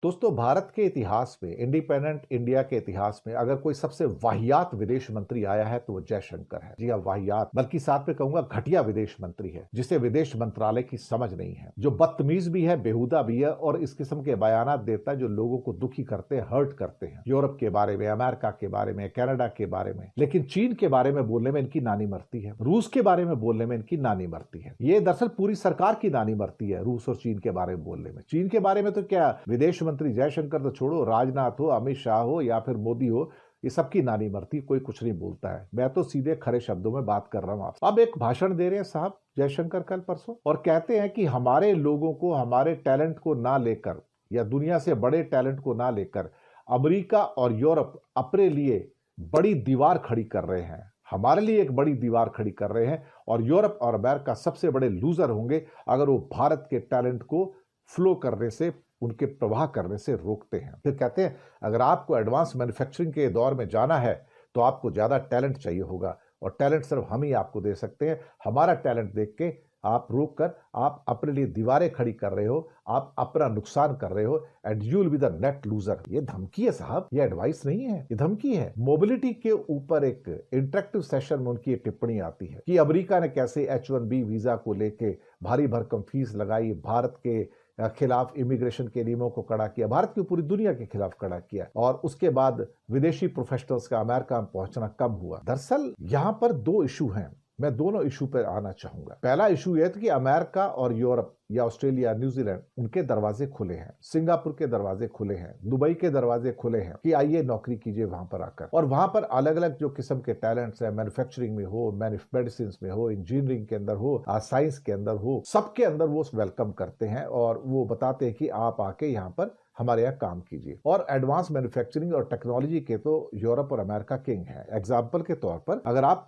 दोस्तों, भारत के इतिहास में, इंडिपेंडेंट इंडिया के इतिहास में अगर कोई सबसे वाहियात विदेश मंत्री आया है तो वो जयशंकर है। जी हाँ, वाहियात, बल्कि साथ में कहूंगा घटिया विदेश मंत्री है, जिसे विदेश मंत्रालय की समझ नहीं है, जो बदतमीज भी है, बेहुदा भी है और इस किस्म के बयानात देता है जो लोगों को दुखी करते हैं, हर्ट करते हैं। यूरोप के बारे में, अमेरिका के बारे में, कनाडा के बारे में, लेकिन चीन के बारे में बोलने में इनकी नानी मरती है, रूस के बारे में बोलने में इनकी नानी मरती है। ये दरअसल पूरी सरकार की नानी मरती है रूस और चीन के बारे में बोलने में। चीन के बारे में तो क्या, विदेश मंत्री जयशंकर तो छोड़ो, राजनाथ हो, अमित शाह हो या फिर मोदी हो, ये सबकी नानी मरती, कोई कुछ नहीं बोलता है। मैं तो सीधे खरे शब्दों में बात कर रहा हूं आपसे। अब एक भाषण दे रहे हैं साहब जयशंकर कल परसों, और कहते हैं कि हमारे लोगों को, हमारे टैलेंट को ना लेकर या दुनिया से बड़े टैलेंट को ना लेकर अमेरिका और यूरोप अपने लिए बड़ी दीवार खड़ी कर रहे हैं, हमारे लिए एक बड़ी दीवार खड़ी कर रहे हैं, और यूरोप और अमेरिका सबसे बड़े लूजर होंगे अगर वो भारत के टैलेंट को फ्लो करने से, उनके प्रवाह करने से रोकते हैं। फिर कहते हैं अगर आपको एडवांस मैन्युफैक्चरिंग के दौर में जाना है तो आपको ज्यादा टैलेंट चाहिए होगा, और टैलेंट सिर्फ हम ही आपको दे सकते हैं। हमारा टैलेंट देख के आप रोक कर आप अपने लिए दीवारें खड़ी कर रहे हो, आप अपना नुकसान कर रहे हो, and you will be the net loser. ये धमकी है साहब, ये एडवाइस नहीं है, ये धमकी है। मोबिलिटी के ऊपर एक इंटरेक्टिव सेशन में उनकी टिप्पणी आती है कि अमेरिका ने कैसे H1B वीजा को लेके भारी भरकम फीस लगाई, भारत के खिलाफ इमिग्रेशन के नियमों को कड़ा किया, भारत की पूरी दुनिया के खिलाफ कड़ा किया, और उसके बाद विदेशी प्रोफेशनल्स का अमेरिका में पहुंचना कम हुआ। दरअसल यहां पर दो इशू हैं, मैं दोनों इशू पर आना चाहूंगा। पहला इशू यह था कि अमेरिका और यूरोप या ऑस्ट्रेलिया, न्यूजीलैंड, उनके दरवाजे खुले हैं, सिंगापुर के दरवाजे खुले हैं, दुबई के दरवाजे खुले हैं कि आइए नौकरी कीजिए वहां पर आकर। और वहां पर अलग अलग जो किस्म के टैलेंट्स है, मैन्युफैक्चरिंग में हो, मेडिसिन में हो, इंजीनियरिंग के अंदर हो, साइंस के अंदर हो, सबके अंदर वो वेलकम करते हैं और वो बताते हैं कि आप आके यहाँ पर हमारे यहाँ काम कीजिए। और एडवांस मैन्युफैक्चरिंग और टेक्नोलॉजी के तो यूरोप और अमेरिका किंग है। एग्जांपल के तौर पर अगर आप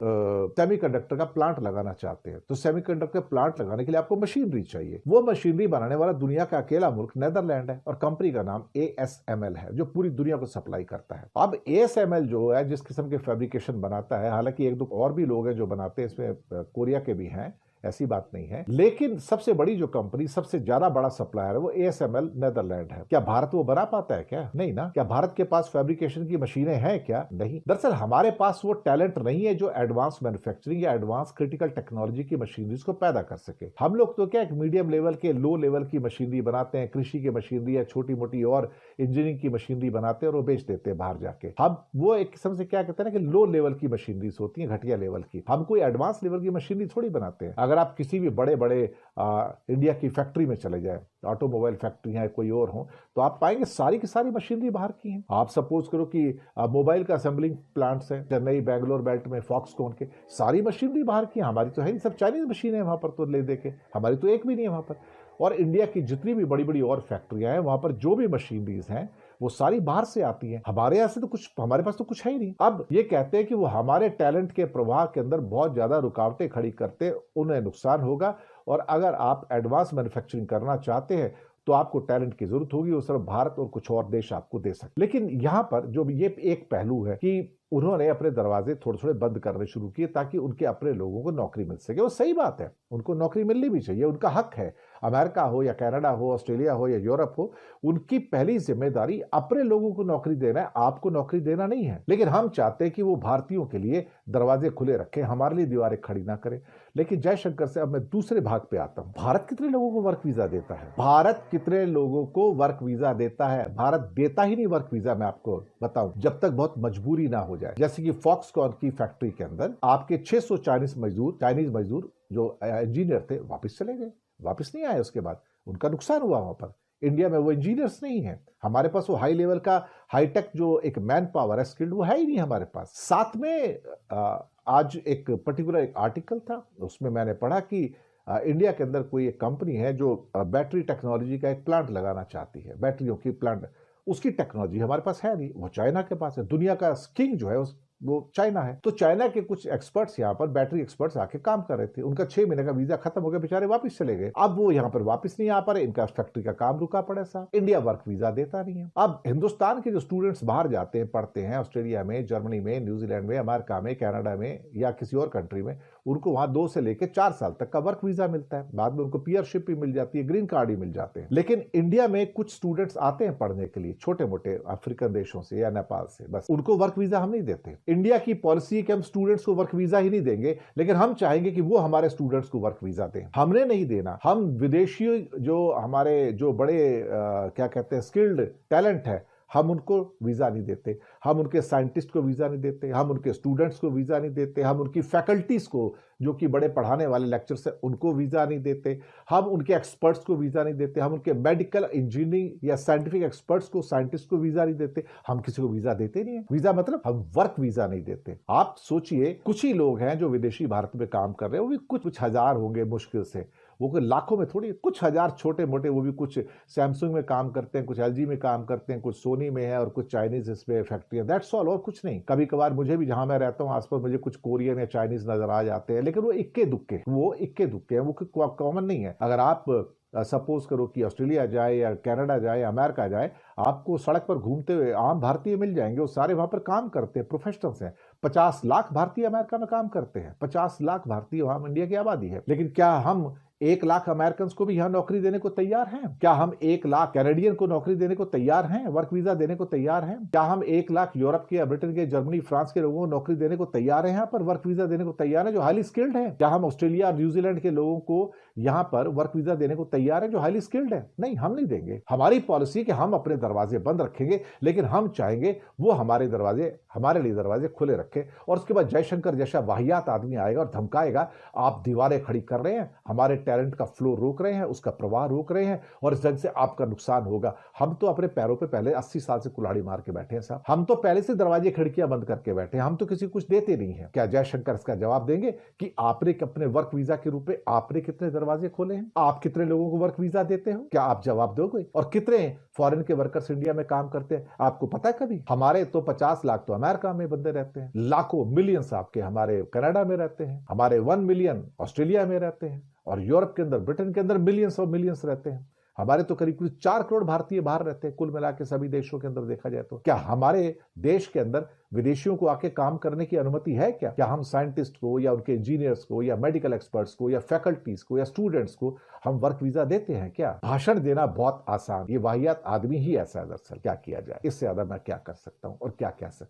सेमीकंडक्टर का प्लांट लगाना चाहते हैं तो सेमीकंडक्टर प्लांट लगाने के लिए आपको मशीनरी चाहिए। वो मशीनरी बनाने वाला दुनिया का अकेला मुल्क नेदरलैंड है, और कंपनी का नाम ASML है जो पूरी दुनिया को सप्लाई करता है। अब ASML जो है जिस किस्म के फैब्रिकेशन बनाता है, हालांकि एक दो और भी लोग हैं जो बनाते हैं, इसमें कोरिया के भी हैं, ऐसी बात नहीं है, लेकिन सबसे बड़ी जो कंपनी, सबसे ज्यादा बड़ा सप्लायर है वो ASML नेदरलैंड है। क्या भारत वो बना पाता है? क्या नहीं ना। क्या भारत के पास फैब्रिकेशन की मशीनें हैं? क्या नहीं। दरअसल हमारे पास वो टैलेंट नहीं है जो एडवांस मैन्युफैक्चरिंग या एडवांस क्रिटिकल टेक्नोलॉजी की मशीनरीज को पैदा कर सके। हम लोग तो क्या एक मीडियम लेवल के, लो लेवल की मशीनरी बनाते हैं, कृषि की मशीनरी या छोटी मोटी और इंजीनियरिंग की मशीनरी बनाते हैं और वो बेच देते हैं बाहर जाके। हम वो एक किस्म से क्या कहते हैं ना कि लो लेवल की मशीनरीज होती है, घटिया लेवल की। हम कोई एडवांस लेवल की मशीनरी थोड़ी बनाते हैं। अगर आप किसी भी बड़े बड़े इंडिया की फैक्ट्री में चले जाए, ऑटोमोबाइल फैक्ट्री है कोई और हो, तो आप पाएंगे सारी की सारी मशीनरी बाहर की है। आप सपोज करो कि मोबाइल का असेंबलिंग प्लांट्स है चेन्नई बेंगलोर बेल्ट में, फॉक्सकॉन के, सारी मशीनरी बाहर की है। हमारी तो है नहीं, सब चाइनीज मशीन है वहां पर, तो ले देके हमारी तो एक भी नहीं है वहां पर। और इंडिया की जितनी भी बड़ी बड़ी और फैक्ट्रियां हैं, वहां पर जो भी मशीनरीज हैं वो सारी बाहर से आती है। हमारे यहाँ से तो कुछ, हमारे पास तो कुछ है ही नहीं। अब ये कहते हैं कि वो हमारे टैलेंट के प्रवाह के अंदर बहुत ज्यादा रुकावटें खड़ी करते, उन्हें नुकसान होगा, और अगर आप एडवांस मैन्युफैक्चरिंग करना चाहते हैं तो आपको टैलेंट की जरूरत होगी, वो सिर्फ भारत और कुछ और देश आपको दे सकते। लेकिन यहां पर जो ये एक पहलू है कि उन्होंने अपने दरवाजे थोड़े थोड़े बंद करने शुरू किए ताकि उनके अपने लोगों को नौकरी मिल सके। वो सही बात है, उनको नौकरी मिलनी भी चाहिए, उनका हक है। अमेरिका हो या कनाडा हो, ऑस्ट्रेलिया हो या यूरोप हो, उनकी पहली जिम्मेदारी अपने लोगों को नौकरी देना है, आपको नौकरी देना नहीं है। लेकिन हम चाहते हैं कि वो भारतीयों के लिए दरवाजे खुले रखें, हमारे लिए दीवारें खड़ी ना करें। लेकिन जयशंकर से अब मैं दूसरे भाग पे आता हूं। भारत कितने लोगों को वर्क वीजा देता है? भारत कितने लोगों को वर्क वीजा देता है? भारत देता ही नहीं वर्क वीजा, मैं आपको बताऊं, जब तक बहुत मजबूरी ना हो जाए। जैसे कि फॉक्सकॉन की फैक्ट्री के अंदर आपके 600 चाइनीज मजदूर जो इंजीनियर थे वापस चले गए, वापस नहीं आए। उसके बाद उनका नुकसान हुआ। वहां पर इंडिया में वो इंजीनियर्स नहीं है, हमारे पास वो हाई लेवल का हाईटेक जो एक मैन पावर है, स्किल्ड, वो है ही नहीं हमारे पास। साथ में आज एक पर्टिकुलर एक आर्टिकल था, उसमें मैंने पढ़ा कि इंडिया के अंदर कोई एक कंपनी है जो बैटरी टेक्नोलॉजी का एक प्लांट लगाना चाहती है, बैटरियों की प्लांट। उसकी टेक्नोलॉजी हमारे पास है नहीं, वो चाइना के पास है। दुनिया का किंग जो है वो चाइना है। तो चाइना के कुछ एक्सपर्ट्स यहाँ पर, बैटरी एक्सपर्ट्स आके काम कर रहे थे, उनका 6 महीने का वीजा खत्म हो गया, बेचारे वापस चले गए। अब वो यहाँ पर वापस नहीं आ पा रहे, इनका फैक्ट्री का काम रुका पड़ा साहब, इंडिया वर्क वीजा देता नहीं है। अब हिंदुस्तान के जो स्टूडेंट्स बाहर जाते हैं, पढ़ते हैं ऑस्ट्रेलिया में, जर्मनी में, न्यूजीलैंड में, अमेरिका में, कनाडा में या किसी और कंट्री में, उनको वहां 2 से लेकर 4 साल तक का वर्क वीजा मिलता है। बाद में उनको पीयरशिप भी मिल जाती है, ग्रीन कार्ड भी मिल जाते हैं। लेकिन इंडिया में कुछ स्टूडेंट्स आते हैं पढ़ने के लिए छोटे मोटे अफ्रीकन देशों से या नेपाल से, बस उनको वर्क वीजा हम नहीं देते। इंडिया की पॉलिसी है कि हम स्टूडेंट्स को वर्क वीजा ही नहीं देंगे, लेकिन हम चाहेंगे कि वो हमारे स्टूडेंट्स को वर्क वीजा दें। हमने नहीं देना, हम विदेशी जो हमारे जो बड़े क्या कहते हैं स्किल्ड टैलेंट है, हम उनको वीजा नहीं देते, हम उनके साइंटिस्ट को वीजा नहीं देते, हम उनके स्टूडेंट्स को वीजा नहीं देते, हम उनकी फैकल्टीज को जो कि बड़े पढ़ाने वाले लेक्चर्स हैं उनको वीजा नहीं देते, हम उनके एक्सपर्ट्स को वीजा नहीं देते, हम उनके मेडिकल इंजीनियरिंग या साइंटिफिक एक्सपर्ट्स को, साइंटिस्ट को वीजा नहीं देते, हम किसी को वीजा देते नहीं है। वीजा मतलब हम वर्क वीजा नहीं देते। आप सोचिए, कुछ ही लोग हैं जो विदेशी भारत में काम कर रहे हैं, वो भी कुछ हजार होंगे मुश्किल से, वो कोई लाखों में थोड़ी, कुछ हजार छोटे मोटे, वो भी कुछ सैमसंग में काम करते हैं, कुछ एलजी में काम करते हैं, कुछ सोनी में है और कुछ चाइनीज इसमें फैक्ट्री है, दैट्स ऑल, और कुछ नहीं। कभी कभार मुझे भी, जहां मैं रहता हूं आसपास, मुझे कुछ कोरियन या चाइनीज नजर आ जाते हैं, लेकिन वो इक्के दुक्के हैं, वो कॉमन नहीं है। अगर आप सपोज करो कि ऑस्ट्रेलिया जाए या कनाडा जाए या अमेरिका जाए, आपको सड़क पर घूमते हुए आम भारतीय मिल जाएंगे, वो सारे वहां पर काम करते हैं, प्रोफेशनल्स हैं। 50 लाख भारतीय अमेरिका में काम करते हैं, 50 लाख भारतीय वहां इंडिया की आबादी है। लेकिन क्या हम 1 लाख अमेरिकन को भी यहां नौकरी देने को तैयार हैं? क्या हम 1 लाख कैनेडियन को नौकरी देने को तैयार हैं, वर्क वीजा देने को तैयार हैं? क्या हम 1 लाख यूरोप के या ब्रिटेन के, जर्मनी, फ्रांस के लोगों को नौकरी देने को तैयार हैं, यहाँ पर वर्क वीजा देने को तैयार है जो हाईली स्किल्ड है? क्या हम ऑस्ट्रेलिया और न्यूजीलैंड के लोगों को यहाँ पर वर्क वीजा देने को तैयार है जो हाईली स्किल्ड है? नहीं, हम नहीं देंगे। हमारी पॉलिसी कि हम अपने दरवाजे बंद रखेंगे, लेकिन हम चाहेंगे वो हमारे लिए दरवाजे खुले रखे। और उसके बाद जयशंकर जैसा वाहियात आदमी आएगा और धमकाएगा, आप दीवारें खड़ी कर रहे हैं, हमारे टैलेंट का फ्लो रोक रहे हैं, उसका प्रवाह रोक रहे हैं, और इस जंग से आपका नुकसान होगा। हम तो अपने पैरों पे पहले 80 साल से कुल्हाड़ी मार के बैठे हैं साहब, हम तो पहले से दरवाजे खिड़कियां बंद करके बैठे हैं, हम तो किसी को कुछ देते नहीं है। क्या जयशंकर इसका जवाब देंगे कि आपने अपने वर्क वीजा के रूप में आपने कितने दरवाजे खोले हैं, आप कितने लोगों को वर्क वीजा देते हो? क्या आप जवाब दोगे? और कितने फॉरेन के वर्कर्स इंडिया में काम करते हैं आपको पता है? कभी हमारे तो 50 लाख तो अमेरिका में बंदे रहते हैं, लाखों मिलियंस आपके हमारे कनाडा में रहते हैं, हमारे 1 मिलियन ऑस्ट्रेलिया में रहते हैं, और यूरोप के अंदर, ब्रिटेन के अंदर मिलियंस और मिलियंस रहते हैं। हमारे तो करीब 4 करोड़ भारतीय बाहर रहते हैं कुल मिला के सभी देशों के अंदर देखा जाए तो। क्या हमारे देश के अंदर विदेशियों को आके काम करने की अनुमति है क्या? क्या हम साइंटिस्ट को या उनके इंजीनियर्स को या मेडिकल एक्सपर्ट्स को या फैकल्टीज को या स्टूडेंट्स को हम वर्क वीजा देते हैं क्या? भाषण देना बहुत आसान, ये वाहियात आदमी ही ऐसा है दरअसल। क्या किया जाए, इससे ज्यादा मैं क्या कर सकता हूं और क्या कह सकता हूं।